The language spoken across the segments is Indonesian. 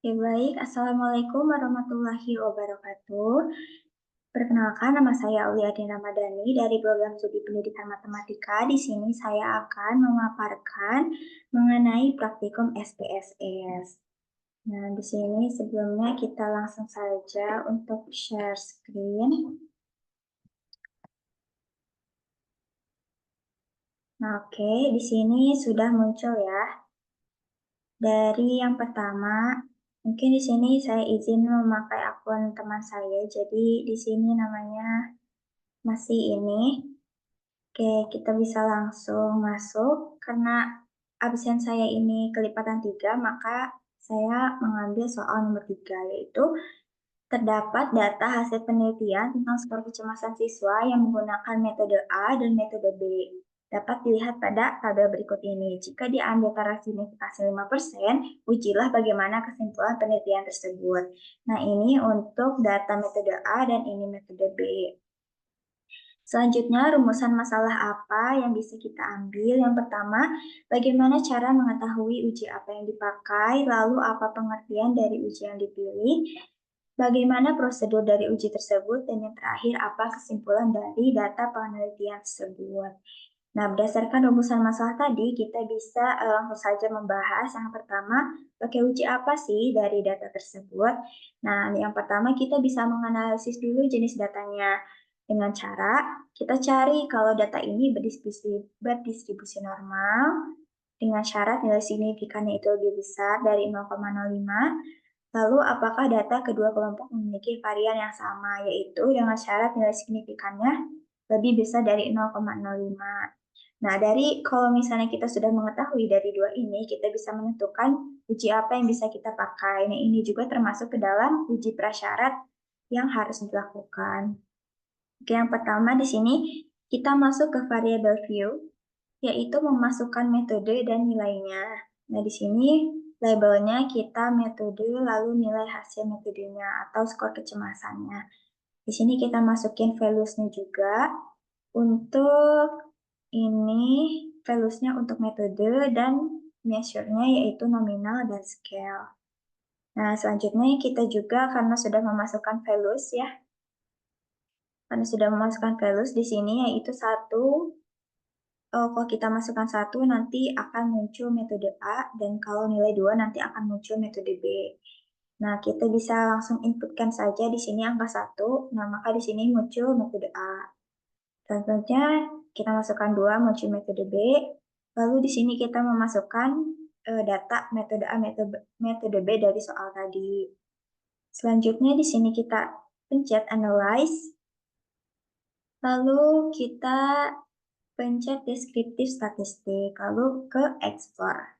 Ya baik, Assalamualaikum warahmatullahi wabarakatuh. Perkenalkan, nama saya Auliadin Ramadhani dari program Studi Pendidikan Matematika. Di sini saya akan memaparkan mengenai praktikum SPSS. Nah, di sini sebelumnya kita langsung saja untuk share screen. Nah, oke, di sini sudah muncul ya. Dari yang pertama, mungkin di sini saya izin memakai akun teman saya. Jadi di sini namanya masih ini. Oke, kita bisa langsung masuk. Karena absen saya ini kelipatan 3, maka saya mengambil soal nomor 3, yaitu terdapat data hasil penelitian tentang skor kecemasan siswa yang menggunakan metode A dan metode B. Dapat dilihat pada tabel berikut ini. Jika diambil taraf signifikasi 5%, ujilah bagaimana kesimpulan penelitian tersebut. Nah, ini untuk data metode A dan ini metode B. Selanjutnya, rumusan masalah apa yang bisa kita ambil? Yang pertama, bagaimana cara mengetahui uji apa yang dipakai, lalu apa pengertian dari uji yang dipilih, bagaimana prosedur dari uji tersebut, dan yang terakhir, apa kesimpulan dari data penelitian tersebut. Nah, berdasarkan rumusan masalah tadi, kita bisa langsung saja membahas. Yang pertama, pakai uji apa sih dari data tersebut? Nah, yang pertama kita bisa menganalisis dulu jenis datanya dengan cara kita cari kalau data ini berdistribusi normal dengan syarat nilai signifikannya itu lebih besar dari 0,05. Lalu, apakah data kedua kelompok memiliki varian yang sama, yaitu dengan syarat nilai signifikannya lebih besar dari 0,05. Nah, kalau misalnya kita sudah mengetahui dari dua ini, kita bisa menentukan uji apa yang bisa kita pakai. Nah, ini juga termasuk ke dalam uji prasyarat yang harus dilakukan. Oke, yang pertama di sini kita masuk ke variable view, yaitu memasukkan metode dan nilainya. Nah, di sini labelnya kita metode lalu nilai hasil metodenya atau skor kecemasannya. Di sini kita masukin values-nya juga. Untuk ini values-nya untuk metode dan measure-nya yaitu nominal dan scale. Nah, selanjutnya kita juga karena sudah memasukkan values ya. Karena sudah memasukkan values di sini yaitu kalau kita masukkan 1 nanti akan muncul metode A dan kalau nilai 2 nanti akan muncul metode B. Nah, kita bisa langsung inputkan saja di sini angka 1. Nah, maka di sini muncul metode A. Contohnya, kita masukkan 2 muncul metode B. Lalu di sini kita memasukkan data metode A, metode B dari soal tadi. Selanjutnya di sini kita pencet analyze. Lalu kita pencet deskriptif statistik, lalu ke explore.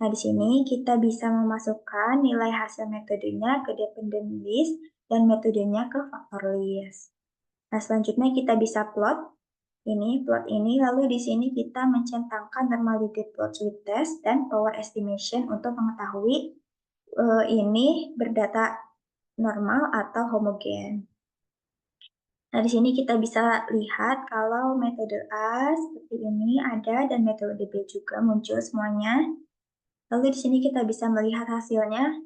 Nah, di sini kita bisa memasukkan nilai hasil metodenya ke dependent list dan metodenya ke factor list. Nah, selanjutnya kita bisa plot plot ini, lalu di sini kita mencentangkan normality plot with test dan power estimation untuk mengetahui ini berdata normal atau homogen. Nah, di sini kita bisa lihat kalau metode A seperti ini ada dan metode B juga muncul semuanya. Lalu di sini kita bisa melihat hasilnya,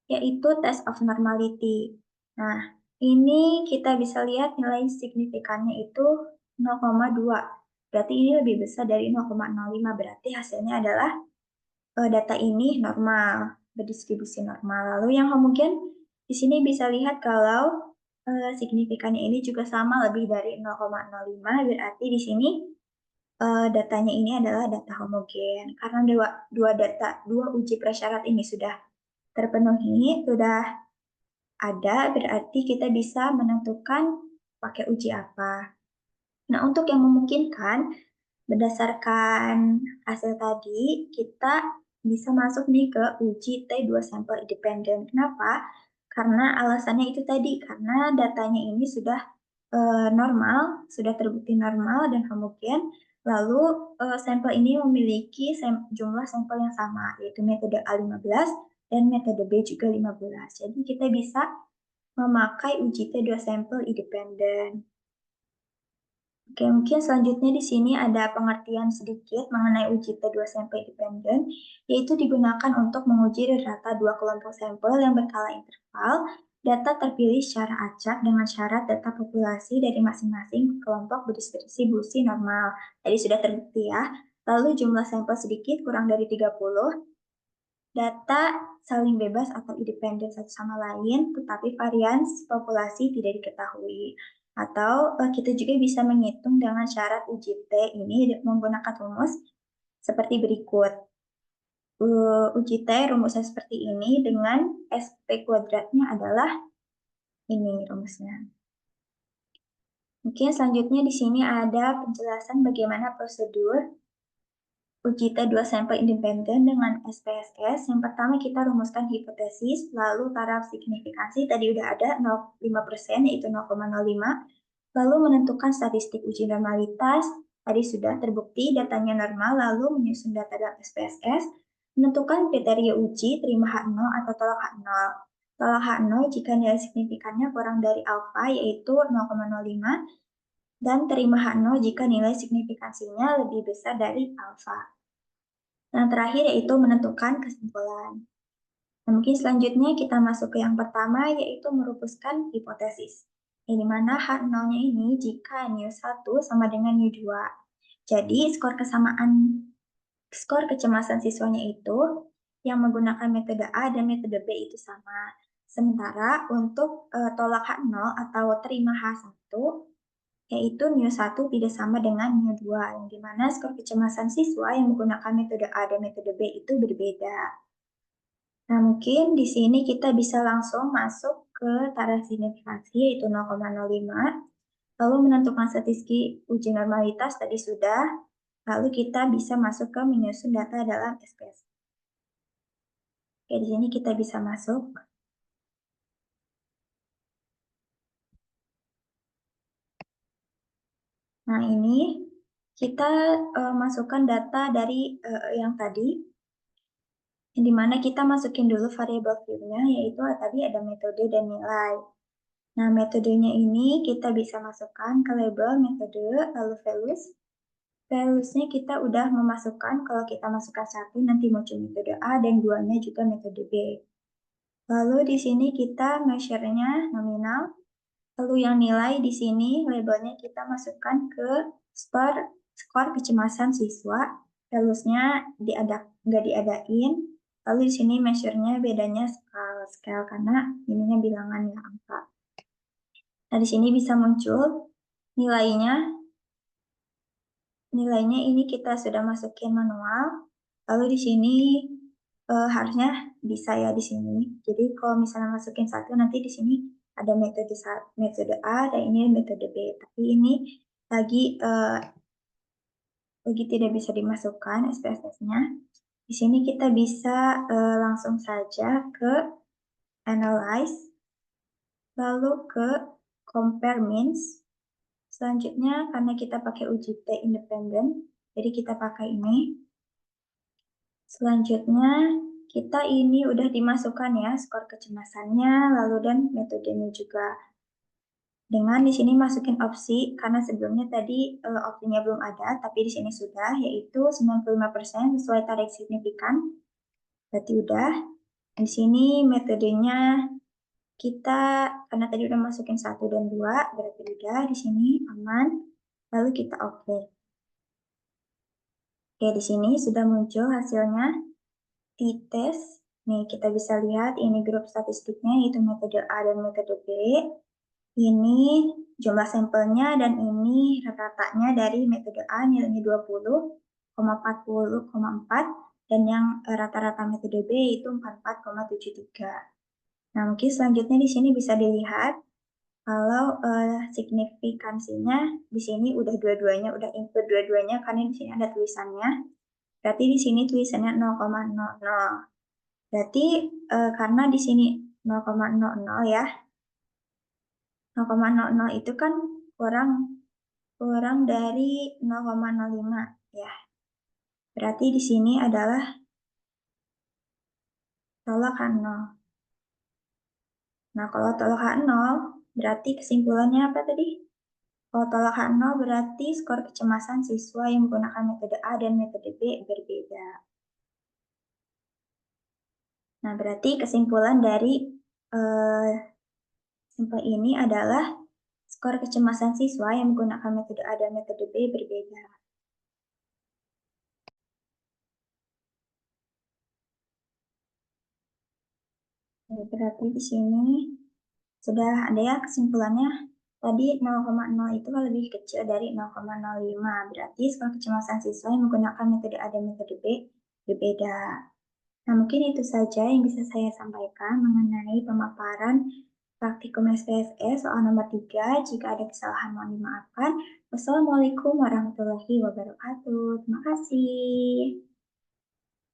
yaitu test of normality. Nah, ini kita bisa lihat nilai signifikannya itu 0,2. Berarti ini lebih besar dari 0,05. Berarti hasilnya adalah data ini normal, berdistribusi normal. Lalu yang homogen, di sini bisa lihat kalau signifikannya ini juga sama lebih dari 0,05. Berarti di sini datanya ini adalah data homogen. Karena dua uji prasyarat ini sudah terpenuhi, sudah ada, berarti kita bisa menentukan pakai uji apa. Nah, untuk yang memungkinkan, berdasarkan hasil tadi, kita bisa masuk nih ke uji T2 sampel independen. Kenapa? Karena alasannya itu tadi, karena datanya ini sudah normal, sudah terbukti normal dan homogen, lalu sampel ini memiliki jumlah sampel yang sama, yaitu metode A15 dan metode B juga 15. Jadi kita bisa memakai uji T2 sampel independen. Oke, mungkin selanjutnya di sini ada pengertian sedikit mengenai uji T2 sampel dependent, yaitu digunakan untuk menguji data dua kelompok sampel yang berkala interval. Data terpilih secara acak dengan syarat data populasi dari masing-masing kelompok berdistribusi normal. Tadi sudah terbukti ya. Lalu jumlah sampel sedikit kurang dari 30, data saling bebas atau independen satu sama lain, tetapi varians populasi tidak diketahui. Atau kita juga bisa menghitung dengan syarat uji T ini menggunakan rumus seperti berikut. Uji T rumusnya seperti ini dengan SP kuadratnya adalah ini rumusnya. Mungkin selanjutnya di sini ada penjelasan bagaimana prosedur uji T2 sampel independen dengan SPSS. Yang pertama kita rumuskan hipotesis, lalu taraf signifikansi tadi udah ada 0,5% yaitu 0,05. Lalu menentukan statistik uji normalitas, tadi sudah terbukti datanya normal, lalu menyusun data dalam SPSS, menentukan kriteria uji, terima H0 atau tolak H0. Tolak H0 jika nilai signifikannya kurang dari alfa yaitu 0,05, dan terima H0 jika nilai signifikansinya lebih besar dari alfa. Yang terakhir yaitu menentukan kesimpulan. Nah, mungkin selanjutnya kita masuk ke yang pertama yaitu merumuskan hipotesis. Yang dimana H0-nya ini jika mu1 sama dengan mu2. Jadi skor kecemasan siswanya itu yang menggunakan metode A dan metode B itu sama. Sementara untuk tolak H0 atau terima H1 yaitu mu1 tidak sama dengan mu2, yang dimana skor kecemasan siswa yang menggunakan metode A dan metode B itu berbeda. Nah, mungkin di sini kita bisa langsung masuk ke taraf signifikansi yaitu 0,05, lalu menentukan statistik uji normalitas tadi sudah, lalu kita bisa masuk ke menyusun data dalam SPS. Oke, di sini kita bisa masuk. Nah, ini kita masukkan data dari yang tadi, yang dimana kita masukin dulu variabel view-nya, yaitu tadi ada metode dan nilai. Nah, metodenya ini kita bisa masukkan ke label metode, lalu values. Values-nya kita udah memasukkan, kalau kita masukkan satu nanti muncul metode A dan duanya juga metode B. Lalu di sini kita measure-nya nominal. Lalu yang nilai di sini labelnya kita masukkan ke skor kecemasan siswa. Values-nya nggak diadain. Lalu di sini measure-nya bedanya scale karena ininya bilangan ya angka. Nah, di sini bisa muncul nilainya. Nilainya ini kita sudah masukin manual. Lalu di sini harusnya bisa ya di sini. Jadi kalau misalnya masukin satu nanti di sini ada metode A dan ini metode B. Tapi ini lagi tidak bisa dimasukkan SPSS-nya. Di sini kita bisa langsung saja ke analyze, lalu ke compare means. Selanjutnya karena kita pakai uji T independen, jadi kita pakai ini. Selanjutnya, kita ini udah dimasukkan ya skor kecemasannya, lalu dan metodenya juga. Dengan di sini masukin opsi, karena sebelumnya tadi opsinya belum ada, tapi di sini sudah, yaitu 95% sesuai tarif signifikan. Berarti udah. Di sini metodenya kita, karena tadi udah masukin 1 dan 2, berarti udah, di sini aman. Lalu kita oke. Oke, di sini sudah muncul hasilnya. T-test, nih kita bisa lihat ini grup statistiknya yaitu metode A dan metode B. Ini jumlah sampelnya dan ini rata-ratanya dari metode A nilainya 20,40,4 dan yang rata-rata metode B itu 44,73. Nah, mungkin selanjutnya di sini bisa dilihat kalau signifikansinya di sini udah dua-duanya udah input dua-duanya karena di sini ada tulisannya. Berarti di sini tulisannya 0,00. Berarti karena di sini 0,00 ya. 0,00 itu kan kurang dari 0,05 ya. Berarti di sini adalah tolak H0. Nah, kalau tolak H0 berarti kesimpulannya apa tadi? Kalau tolakan 0 berarti skor kecemasan siswa yang menggunakan metode A dan metode B berbeda. Nah, berarti kesimpulan dari eh, sampel ini adalah skor kecemasan siswa yang menggunakan metode A dan metode B berbeda. Berarti di sini sudah ada ya kesimpulannya. Tadi 0,0 itu lebih kecil dari 0,05. Berarti skor kecemasan siswa yang menggunakan metode A dan metode B berbeda. Nah, mungkin itu saja yang bisa saya sampaikan mengenai pemaparan praktikum SPSS soal nomor 3. Jika ada kesalahan mohon dimaafkan. Wassalamualaikum warahmatullahi wabarakatuh. Terima kasih.